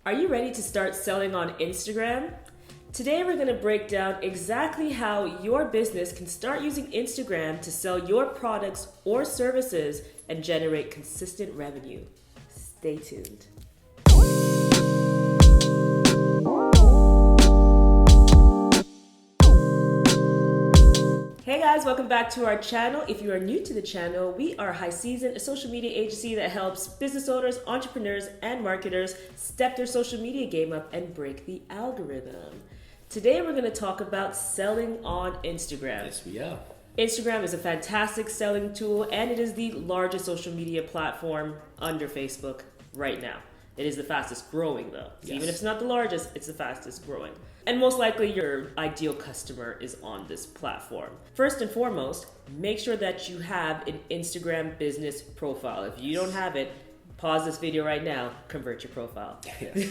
Are you ready to start selling on Instagram? Today we're going to break down exactly how your business can start using Instagram to sell your products or services and generate consistent revenue. Stay tuned. Hey guys, welcome back to our channel. If you are new to the channel, we are High Season, a social media agency that helps business owners, entrepreneurs, and marketers step their social media game up and break the algorithm. Today we're going to talk about selling on Instagram. Yes, we are. Instagram is a fantastic selling tool, and it is the largest social media platform under Facebook right now. It is the fastest growing though. So even if it's not the largest, it's the fastest growing. And most likely your ideal customer is on this platform. First and foremost, make sure that you have an Instagram business profile. If you don't have it, pause this video right now, convert your profile. Yes.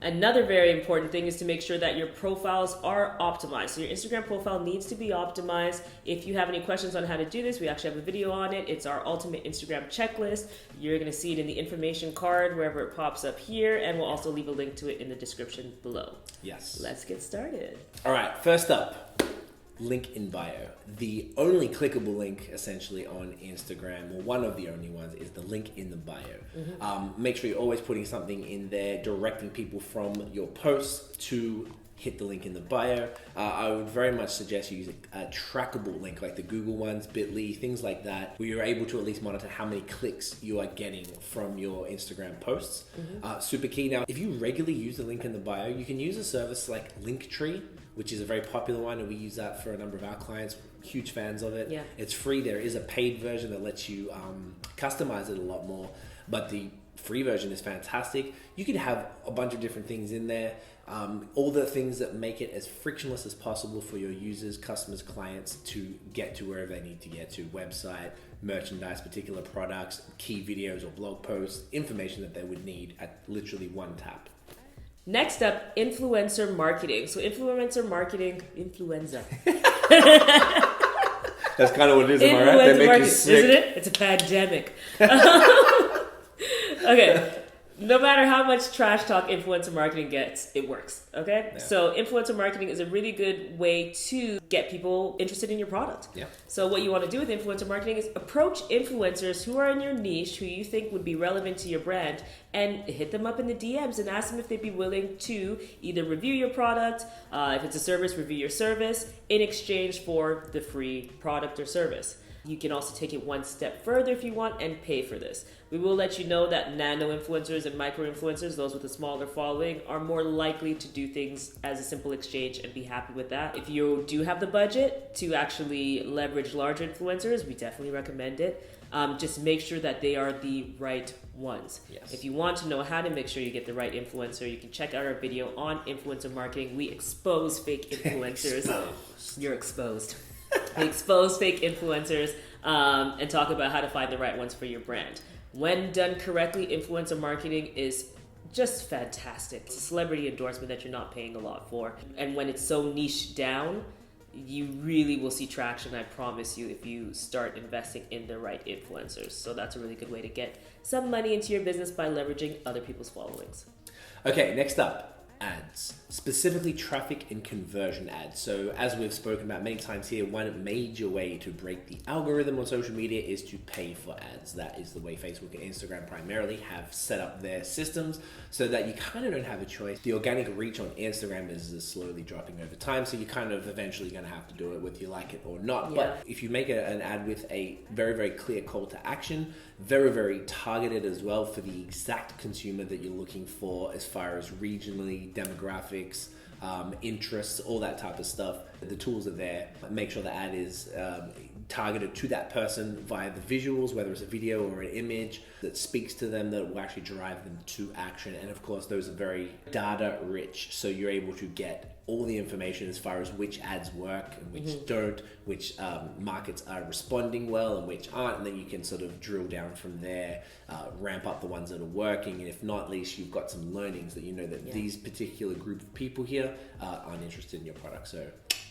Another very important thing is to make sure that your profiles are optimized. So your Instagram profile needs to be optimized. If you have any questions on how to do this, we actually have a video on it. It's our ultimate Instagram checklist. You're going to see it in the information card wherever it pops up here, and we'll also leave a link to it in the description below. Yes. Let's get started. All right, first up, link in bio. The only clickable link essentially on Instagram, or one of the only ones, is the link in the bio. Make sure you're always putting something in there directing people from your posts to hit the link in the bio. I would very much suggest you use a trackable link like the Google ones, Bitly, things like that, where you're able to at least monitor how many clicks you are getting from your Instagram posts. Super key. Now, if you regularly use the link in the bio, you can use a service like Linktree, which is a very popular one, and we use that for a number of our clients. Huge fans of it. Yeah. It's free. There is a paid version that lets you customize it a lot more, but the free version is fantastic. You can have a bunch of different things in there. All the things that make it as frictionless as possible for your users, customers, clients to get to wherever they need to get to. Website, merchandise, particular products, key videos or blog posts, information that they would need at literally one tap. Next up, influencer marketing. So influencer marketing, influenza. That's kind of what it is, am I right? Influencer They make marketing, you sick. isn't it? It's a pandemic. Okay. No matter how much trash talk influencer marketing gets, it works, okay? Yeah. So influencer marketing is a really good way to get people interested in your product. Yeah. So what you want to do with influencer marketing is approach influencers who are in your niche, who you think would be relevant to your brand, and hit them up in the DMs and ask them if they'd be willing to either review your product, if it's a service, review your service, in exchange for the free product or service. You can also take it one step further if you want and pay for this. We will let you know that nano influencers and micro influencers, those with a smaller following, are more likely to do things as a simple exchange and be happy with that. If you do have the budget to actually leverage large influencers, we definitely recommend it. Just make sure that they are the right ones. Yes. If you want to know how to make sure you get the right influencer, you can check out our video on influencer marketing. We expose fake influencers. You're exposed. We expose fake influencers and talk about how to find the right ones for your brand. When done correctly, influencer marketing is just fantastic. It's a celebrity endorsement that you're not paying a lot for. And when it's so niche down, you really will see traction, I promise you, if you start investing in the right influencers. So that's a really good way to get some money into your business by leveraging other people's followings. Okay, next up. Ads, specifically traffic and conversion ads. So as we've spoken about many times here, one major way to break the algorithm on social media is to pay for ads. That is the way Facebook and Instagram primarily have set up their systems so that you kind of don't have a choice. The organic reach on Instagram is slowly dropping over time, so you're kind of eventually going to have to do it whether you like it or not. Yeah. But if you make an ad with a very, very clear call to action, very, very targeted as well for the exact consumer that you're looking for as far as regionally, demographics, interests, all that type of stuff. The tools are there. Make sure the ad is targeted to that person via the visuals, whether it's a video or an image that speaks to them, that will actually drive them to action. And of course, those are very data rich. So you're able to get all the information as far as which ads work and which don't, which markets are responding well and which aren't. And then you can sort of drill down from there, ramp up the ones that are working. And if not, at least you've got some learnings that you know that these particular group of people here aren't interested in your product. So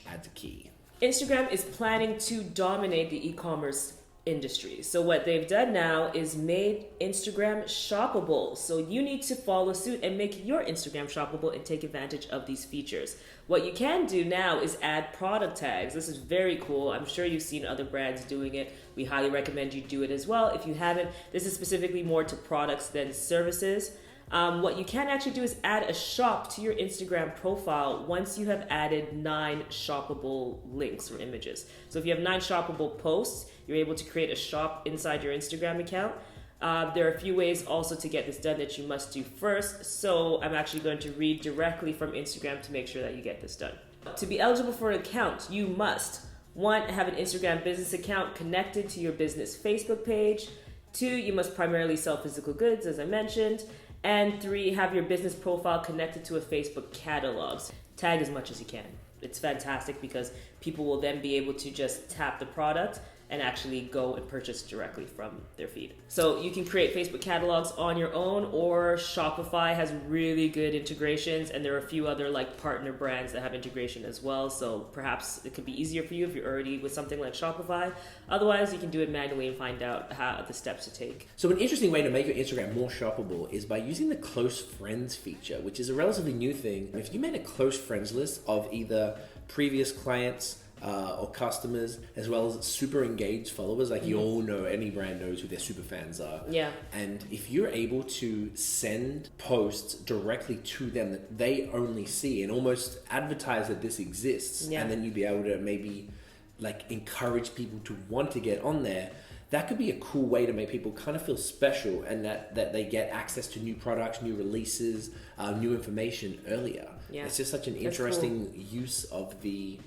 ads are key. Instagram is planning to dominate the e-commerce industry. So what they've done now is made Instagram shoppable. So you need to follow suit and make your Instagram shoppable and take advantage of these features. What you can do now is add product tags. This is very cool. I'm sure you've seen other brands doing it. We highly recommend you do it as well. If you haven't, this is specifically more to products than services. What you can actually do is add a shop to your Instagram profile once you have added 9 shoppable links or images. So if you have 9 shoppable posts, you're able to create a shop inside your Instagram account. There are a few ways also to get this done that you must do first. So I'm actually going to read directly from Instagram to make sure that you get this done. To be eligible for an account, you must 1. Have an Instagram business account connected to your business Facebook page. 2. You must primarily sell physical goods, as I mentioned. And 3, have your business profile connected to a Facebook catalog. Tag as much as you can. It's fantastic because people will then be able to just tap the product and actually go and purchase directly from their feed. So you can create Facebook catalogs on your own, or Shopify has really good integrations, and there are a few other like partner brands that have integration as well. So perhaps it could be easier for you if you're already with something like Shopify. Otherwise, you can do it manually and find out how the steps to take. So an interesting way to make your Instagram more shoppable is by using the close friends feature, which is a relatively new thing. If you made a close friends list of either previous clients, or customers, as well as super engaged followers, like you all know, any brand knows who their super fans are. Yeah. And if you're able to send posts directly to them that they only see and almost advertise that this exists, and then you'd be able to maybe like encourage people to want to get on there, that could be a cool way to make people kind of feel special, and that they get access to new products, new releases, new information earlier. Yeah. It's just such an interesting use of the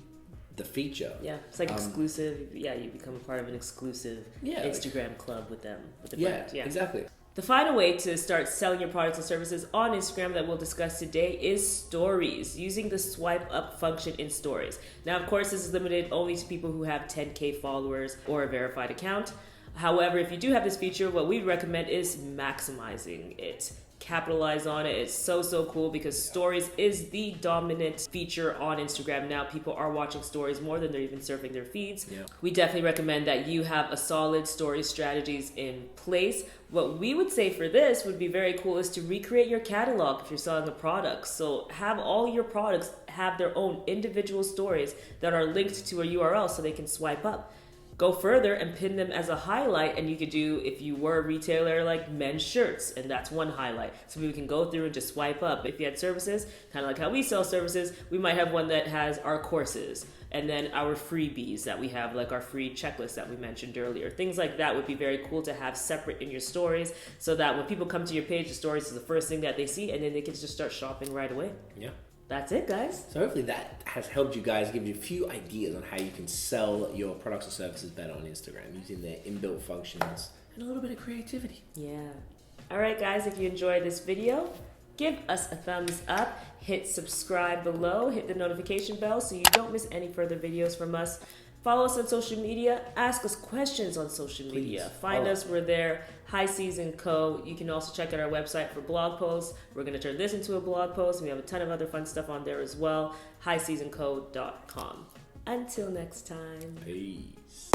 feature. Yeah, it's like exclusive. Yeah, you become a part of an exclusive Instagram club with them, with the brand. Yeah, exactly. The final way to start selling your products and services on Instagram that we'll discuss today is stories, using the swipe up function in stories. Now, of course, this is limited only to people who have 10K followers or a verified account. However, if you do have this feature, what we recommend is maximizing it. Capitalize on it. It's so cool because stories is the dominant feature on Instagram now. People are watching stories more than they're even surfing their feeds. We definitely recommend that you have a solid story strategies in place. What we would say for this would be very cool is to recreate your catalog if you're selling a product. So have all your products have their own individual stories that are linked to a URL so they can swipe up. Go further and pin them as a highlight, and you could do, if you were a retailer, like men's shirts, and that's one highlight. So we can go through and just swipe up. If you had services, kind of like how we sell services, we might have one that has our courses, and then our freebies that we have, like our free checklist that we mentioned earlier. Things like that would be very cool to have separate in your stories, so that when people come to your page, the stories is the first thing that they see, and then they can just start shopping right away. Yeah. That's it, guys. So hopefully that has helped you guys, give you a few ideas on how you can sell your products or services better on Instagram using their inbuilt functions and a little bit of creativity. Yeah. All right, guys, if you enjoyed this video, give us a thumbs up, hit subscribe below, hit the notification bell so you don't miss any further videos from us. Follow us on social media. Ask us questions on social media. Find us. We're there. High Season Co. You can also check out our website for blog posts. We're going to turn this into a blog post. And we have a ton of other fun stuff on there as well. highseasonco.com. Until next time. Peace.